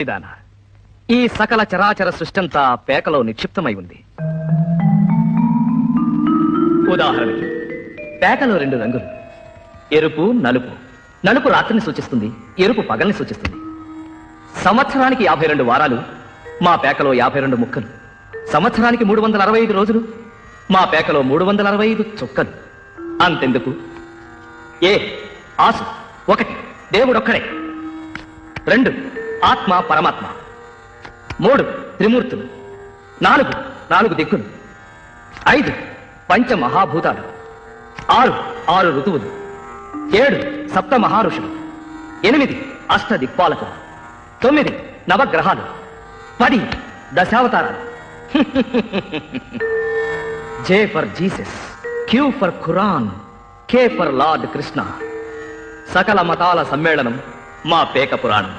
ఈ సకల చరాచర సృష్టంతా పేకలో నిక్షిప్తమై ఉంది. ఉదాహరణకి పేకలో 2 రంగులు, ఎరుపు నలుపు. నలుపు రాత్రిని సూచిస్తుంది, ఎరుపు పగల్ని సూచిస్తుంది. సంవత్సరానికి 52 వారాలు, మా పేకలో 52 ముక్కలు. సంవత్సరానికి 365 రోజులు, మా పేకలో 365 చుక్కలు. అంతెందుకు, ఆసు 1 దేవుడొక్కడే, 2 ఆత్మ పరమాత్మ, 3 త్రిమూర్తులు, 4 దిక్కులు, 5 పంచమహాభూతాలు, 6 ఋతువులు, 7 సప్త మహారుషులు, 8 అష్ట దిక్పాలకులు, 9 నవగ్రహాలు, 10 దశావతారాలు. J for Jesus, Q for Quran, K for Lord Krishna. సకల మతాల సమ్మేళనం మా పేక పురాణం.